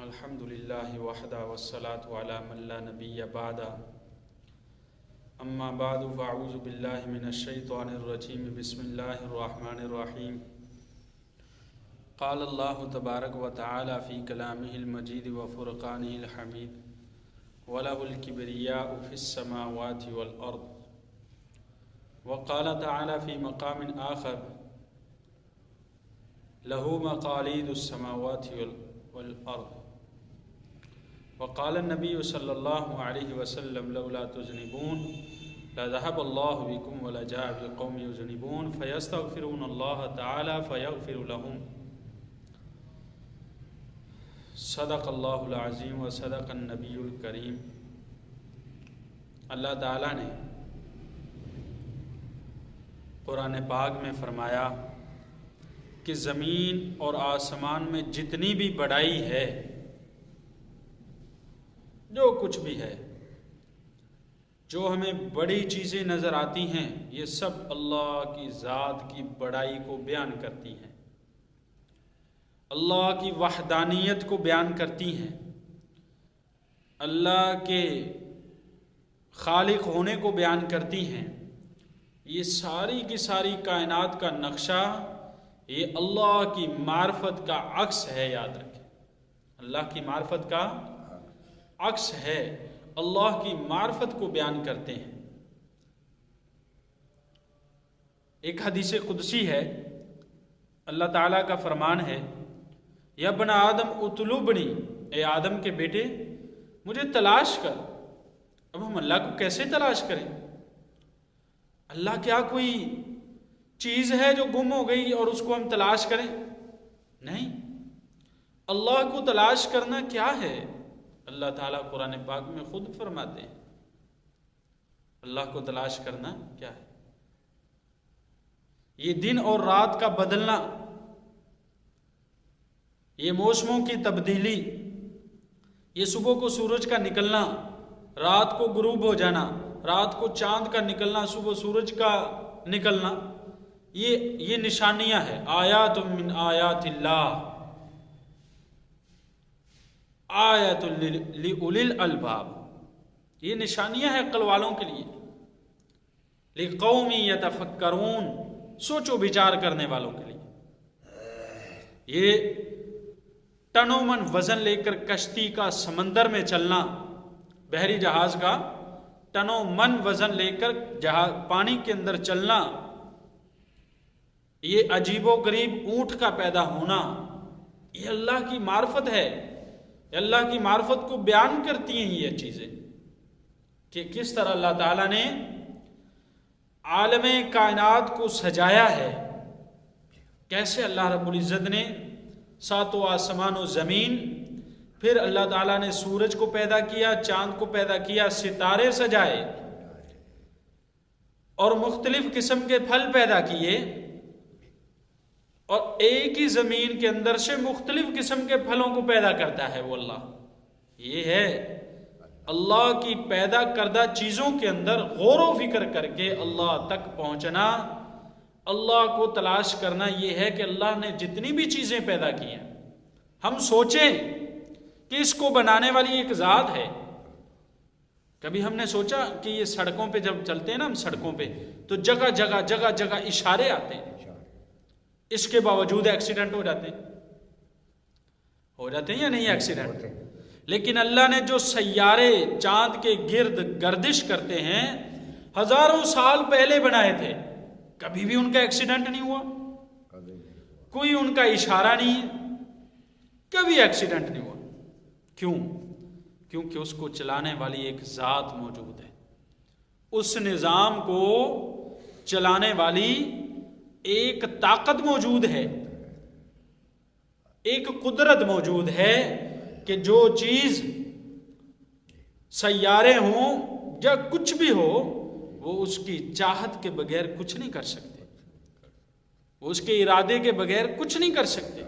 الحمد للہ وحدہ والصلاة علی من لا نبی بعدہ اما بعد فاعوذ باللہ من الشیطان الرجیم بسم اللہ الرحمن الرحیم قال اللہ تبارک و تعالی فی کلامہ المجید وفرقانہ الحمید وَلَهُ الْكِبْرِيَاءُ فِي السَّمَاوَاتِ وَالْأَرْضِ وقال تعالی فی مقام آخر لَهُ مَقَالِيدُ السَّمَاوَاتِ وَالْأَرْضِ وقال النبی صلی اللہ علیہ وسلم لولا تذنبون لذهب اللہ بكم ولجاء بقوم يذنبون فيستغفرون اللہ تعالی فيغفر لهم صدق اللہ العظیم و صدق النبی الکریم۔ اللہ تعالیٰ نے قرآن پاک میں فرمایا کہ زمین اور آسمان میں جتنی بھی بڑائی ہے، جو کچھ بھی ہے، جو ہمیں بڑی چیزیں نظر آتی ہیں، یہ سب اللہ کی ذات کی بڑائی کو بیان کرتی ہیں، اللہ کی وحدانیت کو بیان کرتی ہیں، اللہ کے خالق ہونے کو بیان کرتی ہیں۔ یہ ساری کی ساری کائنات کا نقشہ یہ اللہ کی معرفت کا عکس ہے، یاد رکھیں، اللہ کی معرفت کا عکس ہے، اللہ کی معرفت کو بیان کرتے ہیں۔ ایک حدیث قدسی ہے، اللہ تعالیٰ کا فرمان ہے، یا ابن آدم اطلبنی، اے آدم کے بیٹے مجھے تلاش کر۔ اب ہم اللہ کو کیسے تلاش کریں؟ اللہ کیا کوئی چیز ہے جو گم ہو گئی اور اس کو ہم تلاش کریں؟ نہیں، اللہ کو تلاش کرنا کیا ہے؟ اللہ تعالیٰ قرآن پاک میں خود فرماتے ہیں، اللہ کو تلاش کرنا کیا ہے؟ یہ دن اور رات کا بدلنا، یہ موسموں کی تبدیلی، یہ صبح کو سورج کا نکلنا، رات کو غروب ہو جانا، رات کو چاند کا نکلنا، صبح سورج کا نکلنا، یہ نشانیاں ہیں۔ آیات من آیات اللہ، آیت لأولی الالباب، یہ نشانیاں ہیں عقل والوں کے لیے، لقوم یتفکرون، سوچ و بچار کرنے والوں کے لیے۔ یہ ٹنوں من وزن لے کر کشتی کا سمندر میں چلنا، بحری جہاز کا ٹنوں من وزن لے کر پانی کے اندر چلنا، یہ عجیب و غریب اونٹ کا پیدا ہونا، یہ اللہ کی معرفت ہے، اللہ کی معرفت کو بیان کرتی ہیں یہ چیزیں کہ کس طرح اللہ تعالیٰ نے عالم کائنات کو سجایا ہے، کیسے اللہ رب العزت نے ساتوں آسمان و زمین، پھر اللہ تعالیٰ نے سورج کو پیدا کیا، چاند کو پیدا کیا، ستارے سجائے اور مختلف قسم کے پھل پیدا کیے، اور ایک ہی زمین کے اندر سے مختلف قسم کے پھلوں کو پیدا کرتا ہے وہ اللہ۔ یہ ہے اللہ کی پیدا کردہ چیزوں کے اندر غور و فکر کر کے اللہ تک پہنچنا، اللہ کو تلاش کرنا۔ یہ ہے کہ اللہ نے جتنی بھی چیزیں پیدا کی ہیں، ہم سوچیں کہ اس کو بنانے والی ایک ذات ہے۔ کبھی ہم نے سوچا کہ یہ سڑکوں پہ جب چلتے ہیں نا، ہم سڑکوں پہ تو جگہ جگہ جگہ جگہ اشارے آتے ہیں، اس کے باوجود ایکسیڈنٹ ہو جاتے ہیں یا نہیں ایکسیڈنٹ؟ لیکن اللہ نے جو سیارے چاند کے گرد گردش کرتے ہیں، ہزاروں سال پہلے بنائے تھے، کبھی بھی ان کا ایکسیڈنٹ نہیں ہوا، کوئی ان کا اشارہ نہیں ہے، کبھی ایکسیڈنٹ نہیں ہوا۔ کیوں؟ کیونکہ اس کو چلانے والی ایک ذات موجود ہے، اس نظام کو چلانے والی ایک طاقت موجود ہے، ایک قدرت موجود ہے کہ جو چیز سیارے ہوں یا کچھ بھی ہو، وہ اس کی چاہت کے بغیر کچھ نہیں کر سکتے، وہ اس کے ارادے کے بغیر کچھ نہیں کر سکتے۔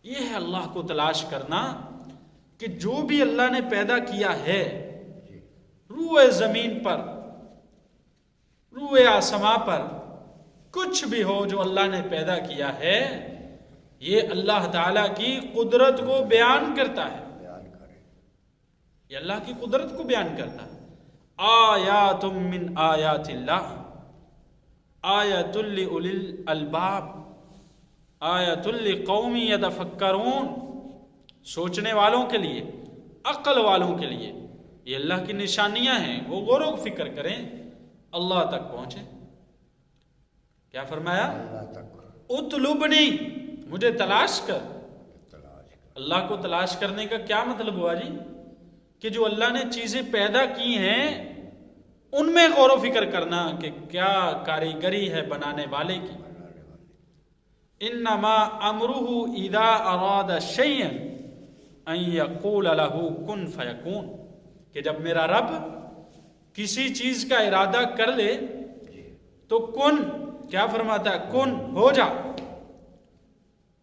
یہ ہے اللہ کو تلاش کرنا کہ جو بھی اللہ نے پیدا کیا ہے، روئے زمین پر، روئے آسماں پر، کچھ بھی ہو جو اللہ نے پیدا کیا ہے، یہ اللہ تعالیٰ کی قدرت کو بیان کرتا ہے، یہ اللہ کی قدرت کو بیان کرتا ہے۔ آیات من آیات اللہ، آیۃ لأولی الالباب، آیۃ لقوم یتفکرون، سوچنے والوں کے لیے، عقل والوں کے لیے یہ اللہ کی نشانیاں ہیں، وہ غور و فکر کریں، اللہ تک پہنچیں۔ کیا فرمایا؟ اطلبنی، مجھے تلاش کر۔ اللہ کو تلاش کرنے کا کیا مطلب ہوا جی؟ کہ جو اللہ نے چیزیں پیدا کی ہیں ان میں غور و فکر کرنا کہ کیا کاریگری ہے بنانے والے کی۔ انما امرہ اذا اراد شیئا ان یقول لہ کن فیکون، کہ جب میرا رب کسی چیز کا ارادہ کر لے تو کن، کیا فرماتا ہے؟ کن، ہو جا۔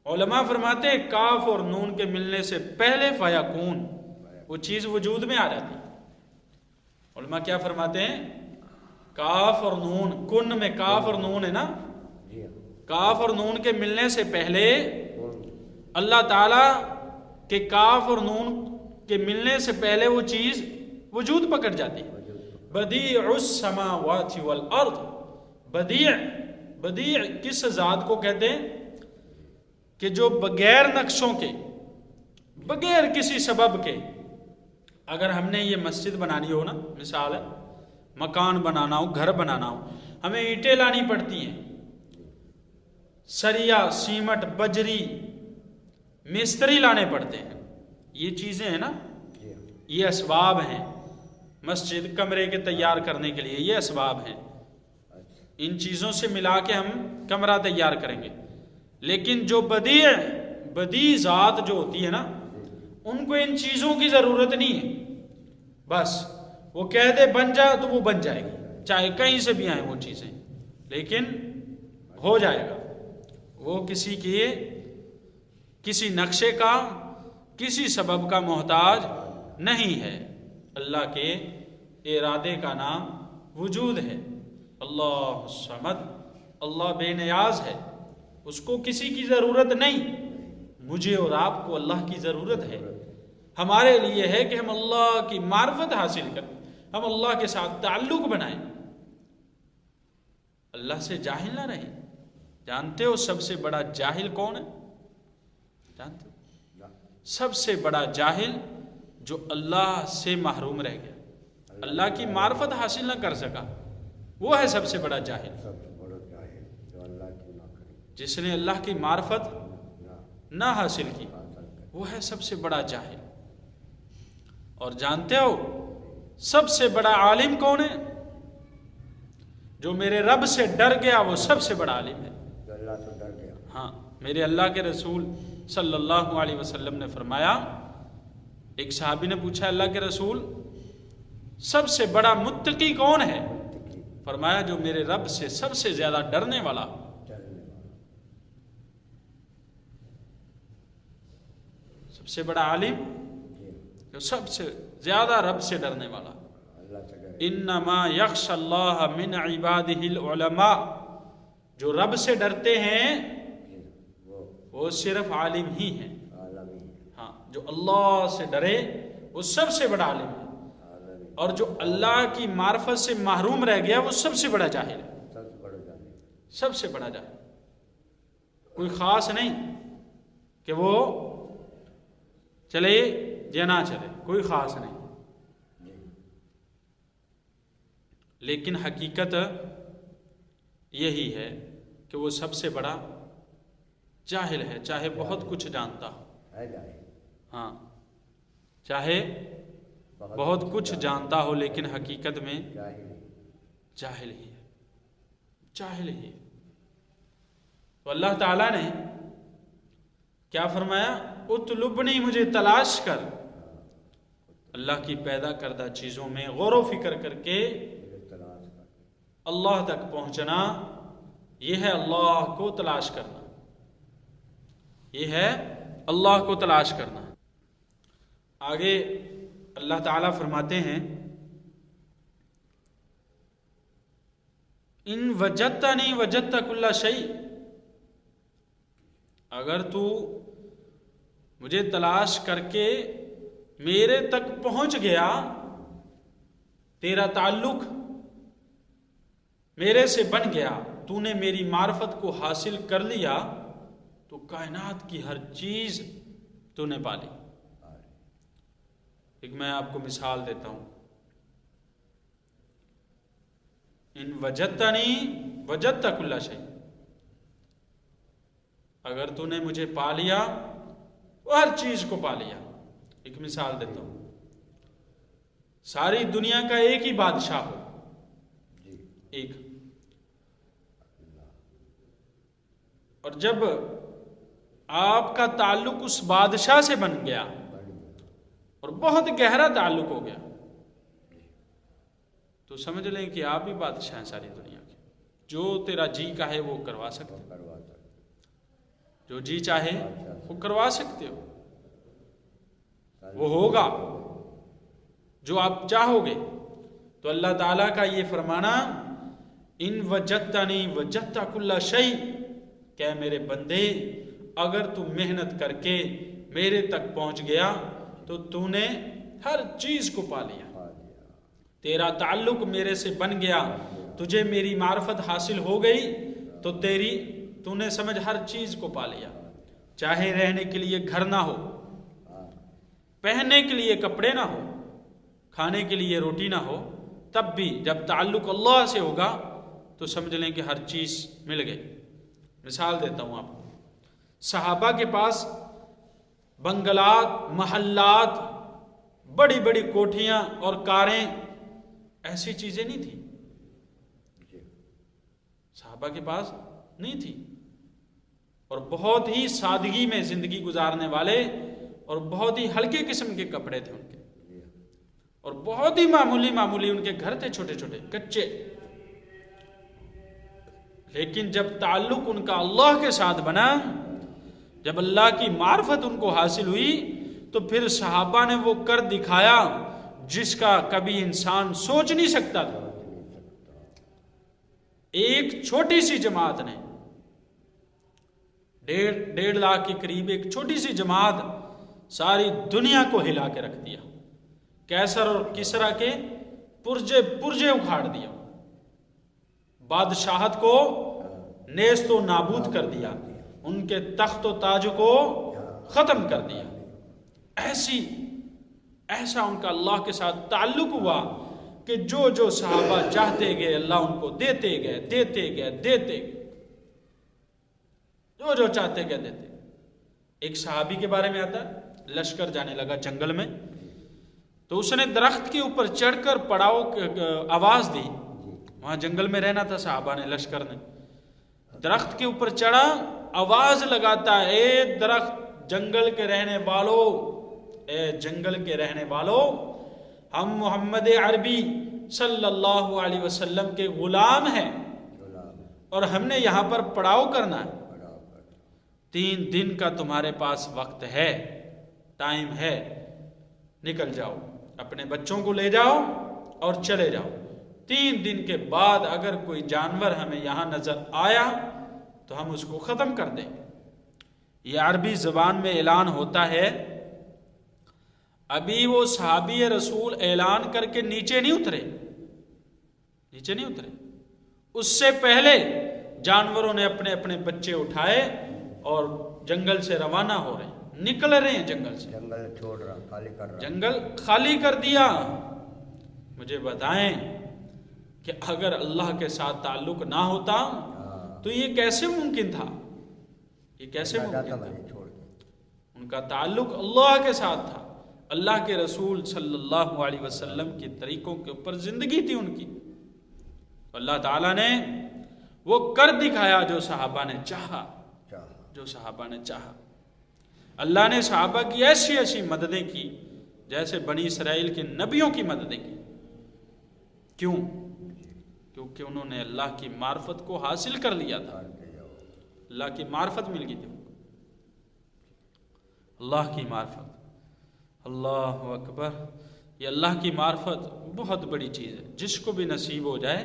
علماء فرماتے ہیں کاف اور نون کے ملنے سے پہلے فیکون، وہ چیز وجود میں آ جاتی ہے۔ علماء کیا فرماتے ہیں؟ کاف اور نون، کن میں کاف اور نون ہے نا، کاف اور نون کے ملنے سے پہلے اللہ تعالیٰ کے کاف اور نون کے ملنے سے پہلے وہ چیز وجود پکڑ جاتی ہے۔ بدیع السماوات والارض، بدیع، بدیع کس ذات کو کہتے ہیں؟ کہ جو بغیر نقشوں کے، بغیر کسی سبب کے، اگر ہم نے یہ مسجد بنانی ہو نا، مثال ہے مکان بنانا ہو، گھر بنانا ہو، ہمیں اینٹیں لانی پڑتی ہیں، سریا، سیمٹ، بجری، مستری لانے پڑتے ہیں، یہ چیزیں ہیں نا، یہ اسباب ہیں مسجد کمرے کے تیار کرنے کے لیے، یہ اسباب ہیں، ان چیزوں سے ملا کے ہم کمرہ تیار کریں گے۔ لیکن جو بدیع، بدیع ذات جو ہوتی ہے نا، ان کو ان چیزوں کی ضرورت نہیں ہے، بس وہ کہہ دے بن جا تو وہ بن جائے گی، چاہے کہیں سے بھی آئیں وہ چیزیں، لیکن ہو جائے گا۔ وہ کسی کے، کسی نقشے کا، کسی سبب کا محتاج نہیں ہے، اللہ کے ارادے کا نام وجود ہے۔ اللہ الصمد، اللہ بے نیاز ہے، اس کو کسی کی ضرورت نہیں، مجھے اور آپ کو اللہ کی ضرورت ہے۔ ہمارے لیے ہے کہ ہم اللہ کی معرفت حاصل کریں، ہم اللہ کے ساتھ تعلق بنائیں، اللہ سے جاہل نہ رہیں۔ جانتے ہو سب سے بڑا جاہل کون ہے؟ جانتے ہو سب سے بڑا جاہل جو اللہ سے محروم رہ گیا، اللہ کی معرفت حاصل نہ کر سکا، وہ ہے سب سے بڑا جاہل۔ جس نے اللہ کی معرفت نہ حاصل کی وہ ہے سب سے بڑا جاہل۔ اور جانتے ہو سب سے بڑا عالم کون ہے؟ جو میرے رب سے ڈر گیا وہ سب سے بڑا عالم ہے۔ ہاں، میرے اللہ کے رسول صلی اللہ علیہ وسلم نے فرمایا، ایک صحابی نے پوچھا اللہ کے رسول سب سے بڑا متقی کون ہے؟ فرمایا جو میرے رب سے سب سے زیادہ ڈرنے والا۔ سب سے بڑا عالم جو سب سے زیادہ رب سے ڈرنے والا۔ انما یخشی اللہ من عبادہ العلماء، جو رب سے ڈرتے ہیں وہ صرف عالم ہی ہیں۔ ہاں، جو اللہ سے ڈرے وہ سب سے بڑا عالم ہے، اور جو اللہ کی معرفت سے محروم رہ گیا وہ سب سے بڑا جاہل ہے، سب سے بڑا جاہل۔ کوئی خاص نہیں کہ وہ چلے یا نہ چلے، کوئی خاص نہیں، لیکن حقیقت یہی ہے کہ وہ سب سے بڑا جاہل ہے، چاہے بہت کچھ جانتا ہو۔ ہاں، چاہے بہت کچھ جانتا ہو لیکن حقیقت میں جاہل ہی ہے، جاہل ہی ہے۔ تو اللہ تعالیٰ نے کیا فرمایا؟ اطلبنی، مجھے تلاش کر۔ اللہ کی پیدا کردہ چیزوں میں غور و فکر کر کے اللہ تک پہنچنا، یہ ہے اللہ کو تلاش کرنا، یہ ہے اللہ کو تلاش کرنا۔ آگے اللہ تعالیٰ فرماتے ہیں ان وجدتنی وجدت کل شیء، اگر تو مجھے تلاش کر کے میرے تک پہنچ گیا، تیرا تعلق میرے سے بن گیا، تو نے میری معرفت کو حاصل کر لیا، تو کائنات کی ہر چیز تو نے پالی۔ ایک میں آپ کو مثال دیتا ہوں، ان وجدتنی وجدت کل شیء، اگر تو نے مجھے پا لیا تو ہر چیز کو پا لیا۔ ایک مثال دیتا ہوں، ساری دنیا کا ایک ہی بادشاہ ہو، ایک، اور جب آپ کا تعلق اس بادشاہ سے بن گیا اور بہت گہرا تعلق ہو گیا، تو سمجھ لیں کہ آپ ہی بادشاہ ہیں ساری دنیا کے، جو تیرا جی کا ہے وہ کروا سکتے ہو، جو جی چاہے وہ کروا سکتے ہو، وہ ہوگا جو آپ چاہو گے۔ تو اللہ تعالیٰ کا یہ فرمانا، ان وجدتنی وجدت کل شیء، کہ میرے بندے اگر تو محنت کر کے میرے تک پہنچ گیا تو تو نے ہر چیز کو پا لیا، تیرا تعلق میرے سے بن گیا، تجھے میری معرفت حاصل ہو گئی تو تو نے سمجھ ہر چیز کو پا لیا۔ چاہے رہنے کے لیے گھر نہ ہو، پہننے کے لیے کپڑے نہ ہو، کھانے کے لیے روٹی نہ ہو، تب بھی جب تعلق اللہ سے ہوگا تو سمجھ لیں کہ ہر چیز مل گئی۔ مثال دیتا ہوں آپ کو، صحابہ کے پاس بنگلات، محلات، بڑی بڑی کوٹھیاں اور کاریں، ایسی چیزیں نہیں تھیں، صحابہ کے پاس نہیں تھی، اور بہت ہی سادگی میں زندگی گزارنے والے، اور بہت ہی ہلکے قسم کے کپڑے تھے ان کے، اور بہت ہی معمولی ان کے گھر تھے، چھوٹے چھوٹے کچے، لیکن جب تعلق ان کا اللہ کے ساتھ بنا، جب اللہ کی معرفت ان کو حاصل ہوئی، تو پھر صحابہ نے وہ کر دکھایا جس کا کبھی انسان سوچ نہیں سکتا تھا۔ ایک چھوٹی سی جماعت نے، 1.5 لاکھ کے قریب ایک چھوٹی سی جماعت ساری دنیا کو ہلا کے رکھ دیا، کیسر اور کسرا کے پرجے اکھاڑ دیا، بادشاہت کو نیست و نابود کر دیا، ان کے تخت و تاج کو ختم کر دیا۔ ایسا ان کا اللہ کے ساتھ تعلق ہوا کہ جو صحابہ چاہتے گئے اللہ ان کو دیتے گئے، جو چاہتے گئے دیتے۔ ایک صحابی کے بارے میں آتا ہے، لشکر جانے لگا جنگل میں، تو اس نے درخت کے اوپر چڑھ کر پڑاؤ آواز دی، وہاں جنگل میں رہنا تھا صحابہ نے، لشکر نے، درخت کے اوپر چڑھا، آواز لگاتا ہے، اے درخت جنگل کے رہنے والوں، ہم محمد عربی صلی اللہ علیہ وسلم کے غلام ہیں، اور ہم نے یہاں پر پڑاؤ کرنا ہے، 3 دن کا تمہارے پاس وقت ہے، ٹائم ہے، نکل جاؤ، اپنے بچوں کو لے جاؤ اور چلے جاؤ، 3 دن کے بعد اگر کوئی جانور ہمیں یہاں نظر آیا تو ہم اس کو ختم کر دیں۔ یہ عربی زبان میں اعلان ہوتا ہے، ابھی وہ صحابی رسول اعلان کر کے نیچے نہیں اترے، اس سے پہلے جانوروں نے اپنے اپنے بچے اٹھائے اور جنگل سے روانہ ہو رہے ہیں، نکل رہے ہیں جنگل سے، جنگل چھوڑ رہا، خالی کر رہا، جنگل خالی کر دیا۔ مجھے بتائیں کہ اگر اللہ کے ساتھ تعلق نہ ہوتا تو یہ کیسے ممکن تھا؟ یہ کیسے ممکن تھا؟ ان کا تعلق اللہ کے ساتھ تھا، اللہ کے رسول صلی اللہ علیہ وسلم کے طریقوں کے اوپر زندگی تھی ان کی۔ اللہ تعالیٰ نے وہ کر دکھایا جو صحابہ نے چاہا، اللہ نے صحابہ کی ایسی مددیں کی جیسے بنی اسرائیل کے نبیوں کی مددیں کی۔ کیوں؟ کیونکہ انہوں نے اللہ کی معرفت کو حاصل کر لیا تھا، اللہ کی معرفت مل گئی تھی، اللہ کی معرفت۔ اللہ اکبر، یہ اللہ کی معرفت بہت بڑی چیز ہے، جس کو بھی نصیب ہو جائے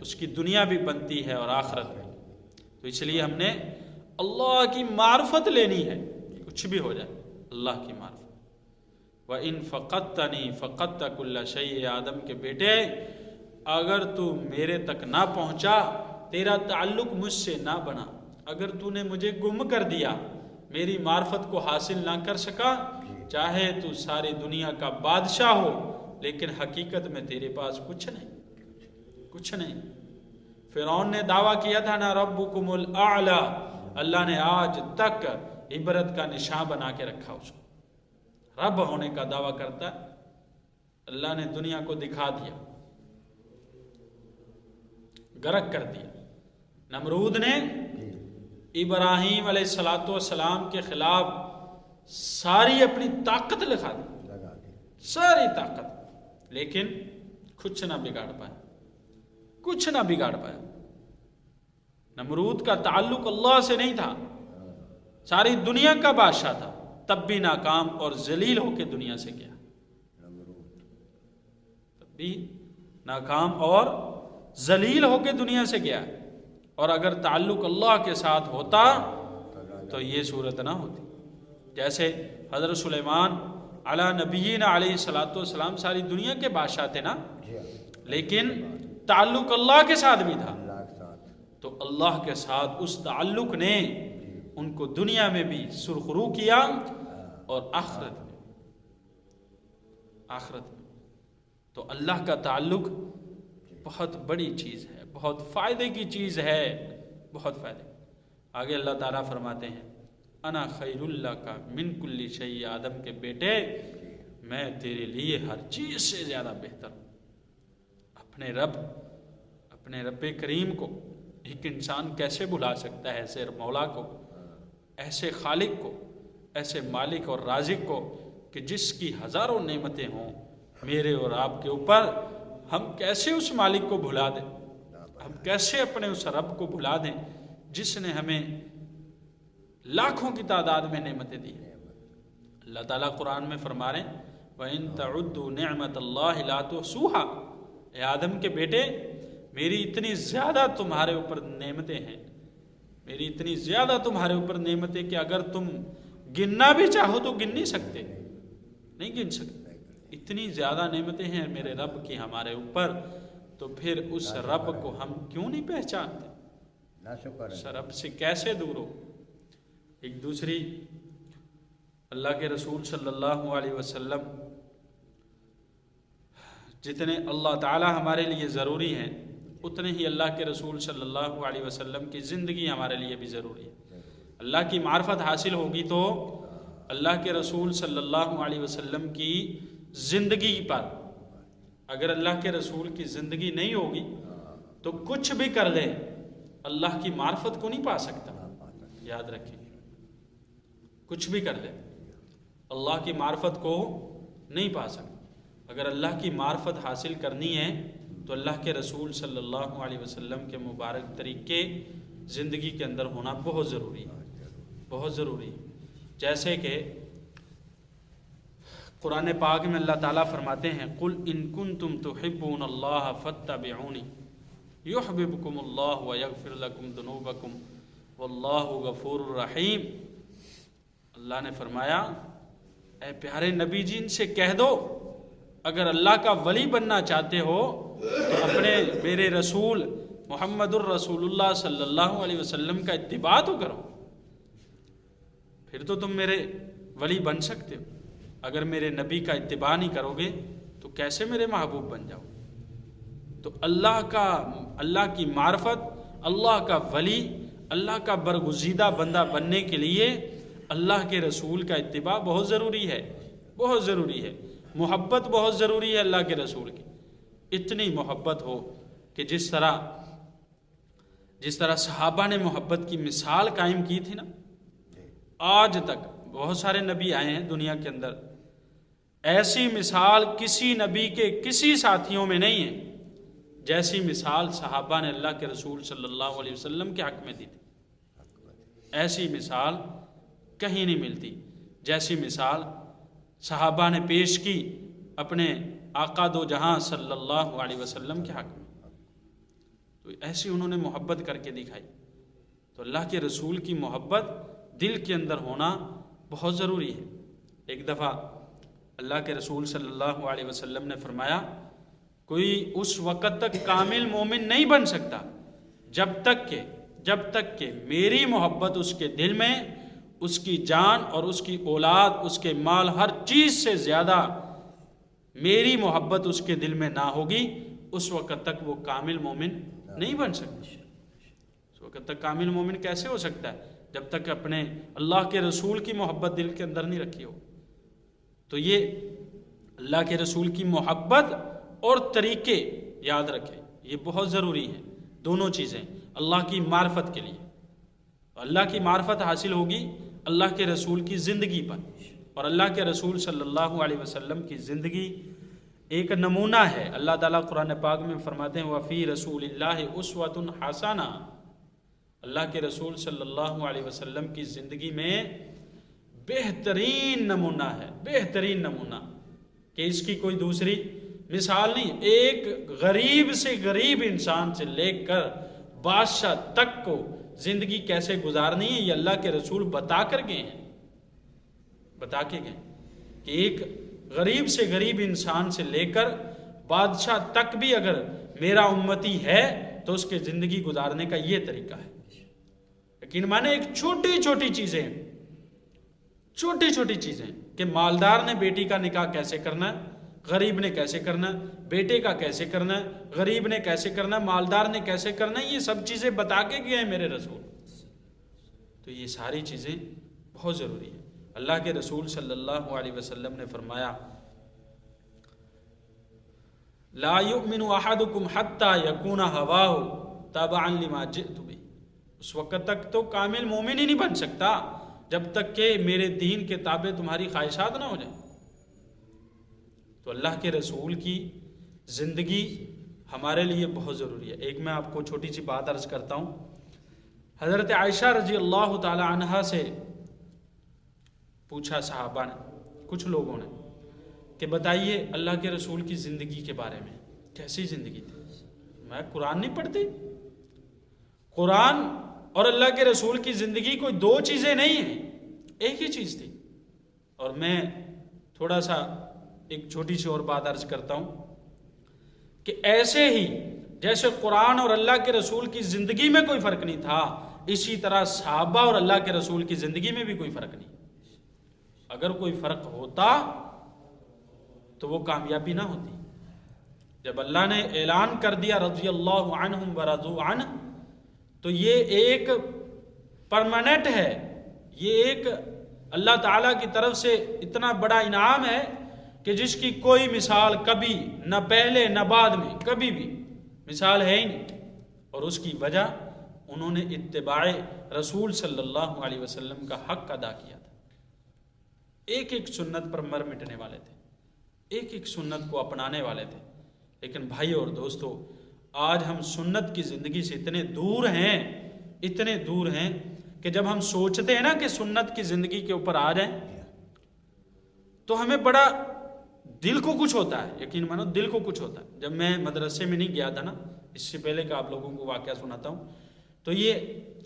اس کی دنیا بھی بنتی ہے اور آخرت بھی۔ تو اس لیے ہم نے اللہ کی معرفت لینی ہے، کچھ بھی ہو جائے اللہ کی معرفت۔ وَإِن فَقَدْتَنِي فَقَدْتَ كُلَّ شَيْءٍ، آدم کے بیٹے اگر تو میرے تک نہ پہنچا، تیرا تعلق مجھ سے نہ بنا، اگر تو نے مجھے گم کر دیا، میری معرفت کو حاصل نہ کر سکا، چاہے تو ساری دنیا کا بادشاہ ہو لیکن حقیقت میں تیرے پاس کچھ نہیں، کچھ نہیں۔ فرعون نے دعویٰ کیا تھا نا ربکم الاعلی، اللہ نے آج تک عبرت کا نشان بنا کے رکھا اس کو، رب ہونے کا دعویٰ کرتا ہے، اللہ نے دنیا کو دکھا دیا، غرق کر دیا۔ نمرود نے ابراہیم علیہ السلام کے خلاف ساری اپنی طاقت لگا دی، ساری طاقت، لیکن کچھ نہ بگاڑ پایا، کچھ نہ بگاڑ پایا۔ نمرود کا تعلق اللہ سے نہیں تھا، ساری دنیا کا بادشاہ تھا، تب بھی ناکام اور ذلیل ہو کے دنیا سے گیا، تب بھی ناکام اور ذلیل ہو کے دنیا سے گیا۔ اور اگر تعلق اللہ کے ساتھ ہوتا تو یہ صورت نہ ہوتی۔ جیسے حضرت سلیمان علی نبینا علیہ السلام ساری دنیا کے بادشاہ تھے نا، لیکن تعلق اللہ کے ساتھ بھی تھا، تو اللہ کے ساتھ اس تعلق نے ان کو دنیا میں بھی سرخرو کیا اور آخرت میں۔ تو اللہ کا تعلق بہت بڑی چیز ہے، بہت فائدے کی چیز ہے، بہت فائدے۔ آگے اللہ تعالیٰ فرماتے ہیں انا خیر اللہ کا من کل شیء، آدم کے بیٹے میں تیرے لیے ہر چیز سے زیادہ بہتر ہوں۔ اپنے رب کریم کو ایک انسان کیسے بھلا سکتا ہے، ایسے مولا کو، ایسے خالق کو، ایسے مالک اور رازق کو کہ جس کی ہزاروں نعمتیں ہوں میرے اور آپ کے اوپر، ہم کیسے اس مالک کو بھلا دیں، ہم کیسے اپنے اس رب کو بھلا دیں جس نے ہمیں لاکھوں کی تعداد میں نعمتیں دی۔ اللہ تعالیٰ قرآن میں فرما رہے ہیں وَإِن تَعُدُّوا نِعْمَةَ اللَّهِ لَا تُحْصُوهَا، اے آدم کے بیٹے میری اتنی زیادہ تمہارے اوپر نعمتیں ہیں، میری اتنی زیادہ تمہارے اوپر نعمتیں کہ اگر تم گننا بھی چاہو تو گن نہیں سکتے، نہیں گن سکتے، اتنی زیادہ نعمتیں ہیں میرے رب کی ہمارے اوپر، تو پھر اس رب کو ہم کیوں نہیں پہچانتے، اس رب سے کیسے دور ہو۔ ایک دوسری اللہ کے رسول صلی اللہ علیہ وسلم جتنے اللہ تعالی ہمارے لیے ضروری ہیں اتنے ہی اللہ کے رسول صلی اللہ علیہ وسلم کی زندگی ہمارے لیے بھی ضروری ہے۔ اللہ کی معرفت حاصل ہوگی تو اللہ کے رسول صلی اللہ علیہ وسلم کی زندگی پر، اگر اللہ کے رسول کی زندگی نہیں ہوگی تو کچھ بھی کر لے اللہ کی معرفت کو نہیں پا سکتا، یاد رکھیں، کچھ بھی کر لے اللہ کی معرفت کو نہیں پا سکتا۔ اگر اللہ کی معرفت حاصل کرنی ہے تو اللہ کے رسول صلی اللہ علیہ وسلم کے مبارک طریقے زندگی کے اندر ہونا بہت ضروری ہے، بہت ضروری ہے۔ جیسے کہ قرآن پاک میں اللہ تعالیٰ فرماتے ہیں قُلْ إِن كُنتُمْ تُحِبُّونَ اللَّهَ فَاتَّبِعُونِ يُحْبِبْكُمُ اللَّهُ وَيَغْفِرْ لَكُمْ ذُنُوبَكُمْ وَاللَّهُ غَفُورٌ رَحِيمٌ۔ اللہ نے فرمایا اے پیارے نبی جی ان سے کہہ دو اگر اللہ کا ولی بننا چاہتے ہو تو اپنے میرے رسول محمد الرسول اللہ صلی اللہ علیہ وسلم کا اتباع تو کرو، پھر تو تم میرے ولی بن سکتے ہو۔ اگر میرے نبی کا اتباع نہیں کرو گے تو کیسے میرے محبوب بن جاؤ؟ تو اللہ کی معرفت، اللہ کا ولی، اللہ کا برگزیدہ بندہ بننے کے لیے اللہ کے رسول کا اتباع بہت ضروری ہے، بہت ضروری ہے۔ محبت بہت ضروری ہے اللہ کے رسول کی، اتنی محبت ہو کہ جس طرح صحابہ نے محبت کی مثال قائم کی تھی نا، آج تک بہت سارے نبی آئے ہیں دنیا کے اندر، ایسی مثال کسی نبی کے کسی ساتھیوں میں نہیں ہے جیسی مثال صحابہ نے اللہ کے رسول صلی اللہ علیہ وسلم کے حق میں دی تھی۔ ایسی مثال کہیں نہیں ملتی جیسی مثال صحابہ نے پیش کی اپنے آقا دو جہاں صلی اللہ علیہ وسلم کے حق میں، تو ایسی انہوں نے محبت کر کے دکھائی۔ تو اللہ کے رسول کی محبت دل کے اندر ہونا بہت ضروری ہے۔ ایک دفعہ اللہ کے رسول صلی اللہ علیہ وسلم نے فرمایا کوئی اس وقت تک کامل مومن نہیں بن سکتا جب تک کہ میری محبت اس کے دل میں، اس کی جان اور اس کی اولاد، اس کے مال، ہر چیز سے زیادہ میری محبت اس کے دل میں نہ ہوگی، اس وقت تک وہ کامل مومن نہیں بن سکتا۔ اس وقت تک کامل مومن کیسے ہو سکتا ہے؟ جب تک اپنے اللہ کے رسول کی محبت دل کے اندر نہیں رکھی ہو۔ تو یہ اللہ کے رسول کی محبت اور طریقے یاد رکھیں، یہ بہت ضروری ہیں، دونوں چیزیں اللہ کی معرفت کے لیے۔ اللہ کی معرفت حاصل ہوگی اللہ کے رسول کی زندگی پر، اور اللہ کے رسول صلی اللہ علیہ وسلم کی زندگی ایک نمونہ ہے۔ اللہ تعالیٰ قرآن پاک میں فرماتے ہیں وَفِي رَسُولِ اللَّهِ أُسْوَةٌ حَسَنَةٌ، اللہ کے رسول صلی اللہ علیہ وسلم کی زندگی میں بہترین نمونہ ہے، بہترین نمونہ کہ اس کی کوئی دوسری مثال نہیں۔ ایک غریب سے غریب انسان سے لے کر بادشاہ تک کو زندگی کیسے گزارنی ہے، یہ اللہ کے رسول بتا کر گئے ہیں، بتا کے گئے کہ ایک غریب سے غریب انسان سے لے کر بادشاہ تک بھی اگر میرا امتی ہے تو اس کے زندگی گزارنے کا یہ طریقہ ہے۔ یقین مانے ایک چھوٹی چھوٹی چیزیں کہ مالدار نے بیٹی کا نکاح کیسے کرنا ہے، غریب نے کیسے کرنا ہے، بیٹے کا کیسے کرنا ہے، غریب نے کیسے کرنا ہے، مالدار نے کیسے کرنا ہے، یہ سب چیزیں بتا کے گئے ہیں میرے رسول۔ تو یہ ساری چیزیں بہت ضروری ہیں۔ اللہ کے رسول صلی اللہ علیہ وسلم نے فرمایا لا یؤمن احدکم حتی یکون ہواہ تبعا لما جئت بہ، اس وقت تک تو کامل مومن ہی نہیں بن سکتا جب تک کہ میرے دین کے تابع تمہاری خواہشات نہ ہو جائیں۔ تو اللہ کے رسول کی زندگی ہمارے لیے بہت ضروری ہے۔ ایک میں آپ کو چھوٹی سی بات عرض کرتا ہوں۔ حضرت عائشہ رضی اللہ تعالی عنہا سے پوچھا صحابہ نے، کچھ لوگوں نے، کہ بتائیے اللہ کے رسول کی زندگی کے بارے میں، کیسی زندگی تھی؟ میں قرآن نہیں پڑھتی؟ قرآن اور اللہ کے رسول کی زندگی کوئی دو چیزیں نہیں ہیں، ایک ہی چیز تھی۔ اور میں تھوڑا سا ایک چھوٹی سی اور بات عرض کرتا ہوں کہ ایسے ہی جیسے قرآن اور اللہ کے رسول کی زندگی میں کوئی فرق نہیں تھا، اسی طرح صحابہ اور اللہ کے رسول کی زندگی میں بھی کوئی فرق نہیں۔ اگر کوئی فرق ہوتا تو وہ کامیابی نہ ہوتی۔ جب اللہ نے اعلان کر دیا رضی اللہ عنہم ورضوا عنہ، تو یہ ایک پرماننٹ ہے، یہ ایک اللہ تعالیٰ کی طرف سے اتنا بڑا انعام ہے کہ جس کی کوئی مثال کبھی نہ پہلے نہ بعد میں کبھی بھی مثال ہے ہی نہیں۔ اور اس کی وجہ انہوں نے اتباع رسول صلی اللہ علیہ وسلم کا حق ادا کیا تھا۔ ایک ایک سنت پر مر مٹنے والے تھے، ایک ایک سنت کو اپنانے والے تھے۔ لیکن بھائی اور دوستو، آج ہم سنت کی زندگی سے اتنے دور ہیں کہ جب ہم سوچتے ہیں نا کہ سنت کی زندگی کے اوپر آ جائیں تو ہمیں بڑا دل کو کچھ ہوتا ہے، یقین مانو دل کو کچھ ہوتا ہے۔ جب میں مدرسے میں نہیں گیا تھا نا، اس سے پہلے کہ آپ لوگوں کو واقعہ سناتا ہوں، تو یہ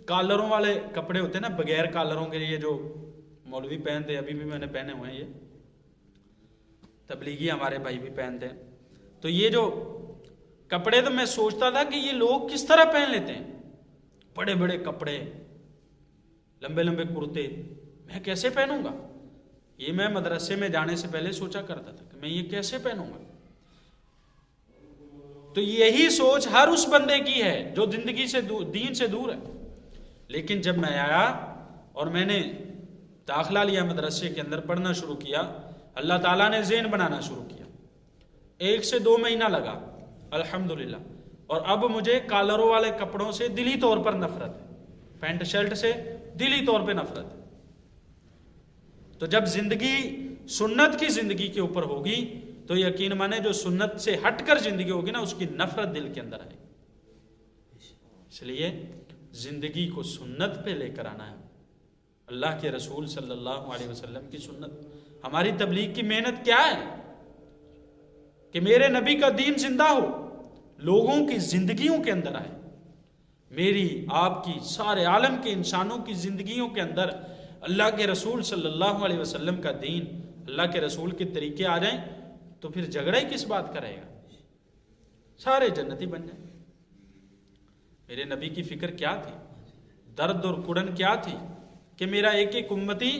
کالروں والے کپڑے ہوتے ہیں نا، بغیر کالروں کے لیے جو مولوی پہنتے، ابھی بھی میں نے پہنے ہوئے ہیں، یہ تبلیغی ہمارے بھائی بھی پہنتے ہیں۔ تو یہ جو کپڑے، تو میں سوچتا تھا کہ یہ لوگ کس طرح پہن لیتے ہیں، بڑے بڑے کپڑے، لمبے لمبے کرتے، میں کیسے پہنوں گا؟ یہ میں مدرسے میں جانے سے پہلے سوچا کرتا تھا کہ میں یہ کیسے پہنوں گا۔ تو یہی سوچ ہر اس بندے کی ہے جو زندگی سے دین سے دور ہے۔ لیکن جب میں آیا اور میں نے داخلہ لیا مدرسے کے اندر، پڑھنا شروع کیا، اللہ تعالیٰ نے ذہن بنانا شروع کیا، 1 سے 2 مہینہ لگا الحمدللہ۔ اور اب مجھے کالروں والے کپڑوں سے دلی طور پر نفرت ہے، پینٹ شرٹ سے دلی طور پہ نفرت ہے۔ تو جب زندگی سنت کی زندگی کے اوپر ہوگی تو یقین مانے جو سنت سے ہٹ کر زندگی ہوگی نا، اس کی نفرت دل کے اندر آئے گی۔ اس لیے زندگی کو سنت پہ لے کر آنا ہے، اللہ کے رسول صلی اللہ علیہ وسلم کی سنت۔ ہماری تبلیغ کی محنت کیا ہے کہ میرے نبی کا دین زندہ ہو، لوگوں کی زندگیوں کے اندر آئے۔ میری آپ کی سارے عالم کے انسانوں کی زندگیوں کے اندر اللہ کے رسول صلی اللہ علیہ وسلم کا دین، اللہ کے رسول کے طریقے آ جائیں تو پھر جھگڑا ہی کس بات کا رہے گا، سارے جنتی بن جائیں۔ میرے نبی کی فکر کیا تھی، درد اور کڑن کیا تھی کہ میرا ایک ایک امتی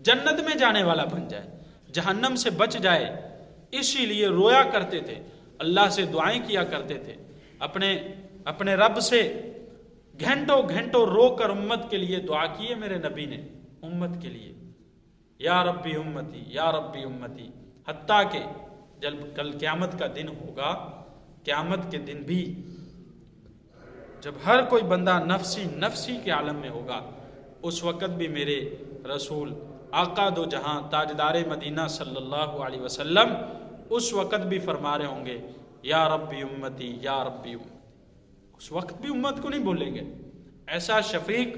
جنت میں جانے والا بن جائے، جہنم سے بچ جائے۔ اسی لیے رویا کرتے تھے، اللہ سے دعائیں کیا کرتے تھے، اپنے رب سے گھنٹوں گھنٹوں رو کر امت کے لیے دعا کی ہے میرے نبی نے، امت کے لیے، یا ربی امتی یا ربی امتی، حتیٰ کہ جب کل قیامت کا دن ہوگا، قیامت کے دن بھی جب ہر کوئی بندہ نفسی نفسی کے عالم میں ہوگا، اس وقت بھی میرے رسول آقا دو جہاں تاجدار مدینہ صلی اللہ علیہ وسلم اس وقت بھی فرما رہے ہوں گے یا ربی امتی یا ربی امتی۔ اس وقت بھی امت کو نہیں بھولیں گے۔ ایسا شفیق،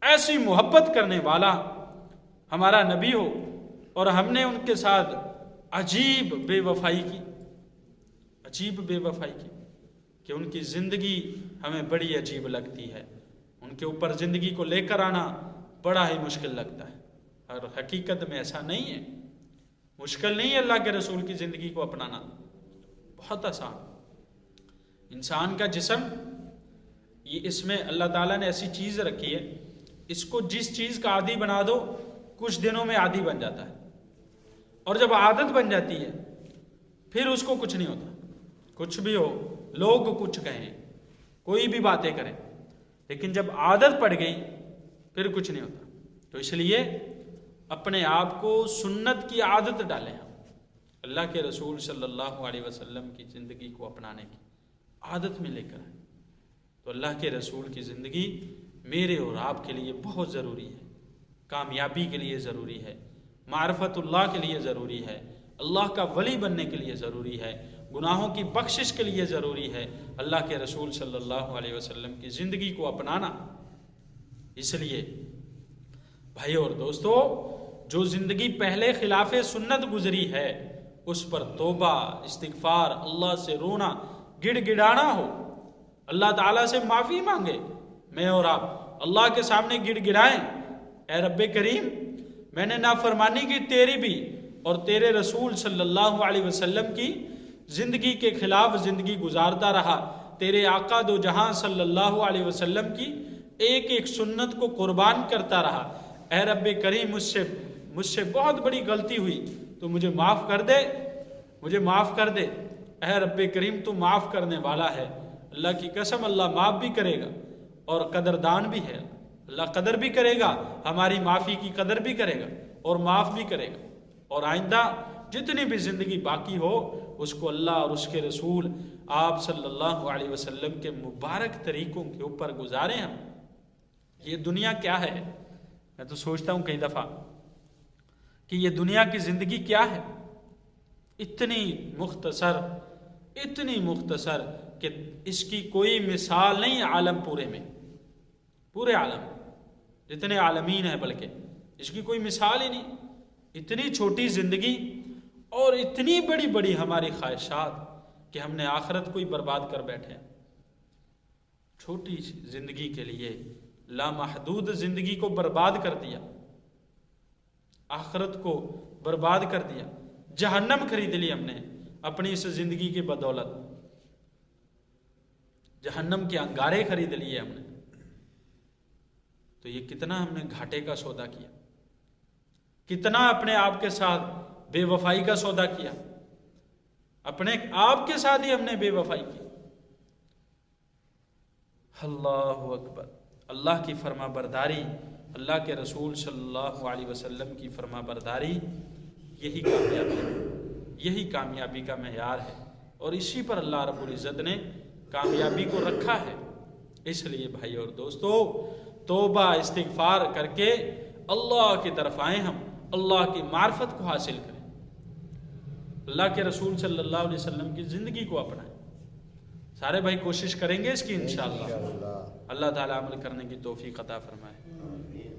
ایسی محبت کرنے والا ہمارا نبی ہو اور ہم نے ان کے ساتھ عجیب بے وفائی کی، عجیب بے وفائی کی کہ ان کی زندگی ہمیں بڑی عجیب لگتی ہے، ان کے اوپر زندگی کو لے کر آنا بڑا ہی مشکل لگتا ہے، اور حقیقت میں ایسا نہیں ہے، مشکل نہیں ہے اللہ کے رسول کی زندگی کو اپنانا، بہت آسان۔ انسان کا جسم، یہ اس میں اللہ تعالیٰ نے ایسی چیز رکھی ہے، اس کو جس چیز کا عادی بنا دو کچھ دنوں میں عادی بن جاتا ہے، اور جب عادت بن جاتی ہے پھر اس کو کچھ نہیں ہوتا، کچھ بھی ہو، لوگ کچھ کہیں، کوئی بھی باتیں کریں، لیکن جب عادت پڑ گئی پھر کچھ نہیں ہوتا۔ تو اس لیے اپنے آپ کو سنت کی عادت ڈالیں، ہم اللہ کے رسول صلی اللہ علیہ وسلم کی زندگی کو اپنانے کی عادت میں لے کر آئیں۔ تو اللہ کے رسول کی زندگی میرے اور آپ کے لیے بہت ضروری ہے، کامیابی کے لیے ضروری ہے، معرفت اللہ کے لیے ضروری ہے، اللہ کا ولی بننے کے لیے ضروری ہے، گناہوں کی بخشش کے لیے ضروری ہے اللہ کے رسول صلی اللہ علیہ وسلم کی زندگی کو اپنانا۔ اس لیے بھائی اور دوستو، جو زندگی پہلے خلاف سنت گزری ہے اس پر توبہ، استغفار، اللہ سے رونا، گڑ گڑانا ہو، اللہ تعالیٰ سے معافی مانگے۔ میں اور آپ اللہ کے سامنے گڑ گڑائیں، اے رب کریم میں نے نافرمانی کی تیری بھی اور تیرے رسول صلی اللہ علیہ وسلم کی زندگی کے خلاف زندگی گزارتا رہا، تیرے آقا دو جہاں صلی اللہ علیہ وسلم کی ایک ایک سنت کو قربان کرتا رہا۔ اے رب کریم مجھ سے بہت بڑی غلطی ہوئی، تو مجھے معاف کر دے، مجھے معاف کر دے۔ اے رب کریم تو معاف کرنے والا ہے، اللہ کی قسم اللہ معاف بھی کرے گا اور قدردان بھی ہے، اللہ قدر بھی کرے گا، ہماری معافی کی قدر بھی کرے گا اور معاف بھی کرے گا۔ اور آئندہ جتنی بھی زندگی باقی ہو اس کو اللہ اور اس کے رسول آپ صلی اللہ علیہ وسلم کے مبارک طریقوں کے اوپر گزاریں ہم۔ یہ دنیا کیا ہے؟ میں تو سوچتا ہوں کئی دفعہ کہ یہ دنیا کی زندگی کیا ہے، اتنی مختصر کہ اس کی کوئی مثال نہیں عالم پورے میں، پورے عالم جتنے عالمین ہیں، بلکہ اس کی کوئی مثال ہی نہیں۔ اتنی چھوٹی زندگی اور اتنی بڑی بڑی ہماری خواہشات کہ ہم نے آخرت کو ہی برباد کر بیٹھے۔ چھوٹی زندگی کے لیے لامحدود زندگی کو برباد کر دیا، آخرت کو برباد کر دیا، جہنم خرید لی ہم نے اپنی اس زندگی کی بدولت، جہنم کے انگارے خرید لیے ہم نے۔ تو یہ کتنا ہم نے گھاٹے کا سودا کیا، کتنا اپنے آپ کے ساتھ بے وفائی کا سودا کیا، اپنے آپ کے ساتھ ہی ہم نے بے وفائی کی۔ اللہ اکبر، اللہ کی فرما برداری، اللہ کے رسول صلی اللہ علیہ وسلم کی فرما برداری، یہی کامیابی ہے، یہی کامیابی کا معیار ہے، اور اسی پر اللہ رب العزت نے کامیابی کو رکھا ہے۔ اس لیے بھائی اور دوستو، توبہ استغفار کر کے اللہ کی طرف آئیں، ہم اللہ کی معرفت کو حاصل کریں، اللہ کے رسول صلی اللہ علیہ وسلم کی زندگی کو اپنائیں۔ سارے بھائی کوشش کریں گے اس کی انشاءاللہ، اللہ تعالیٰ عمل کرنے کی توفیق عطا فرمائے۔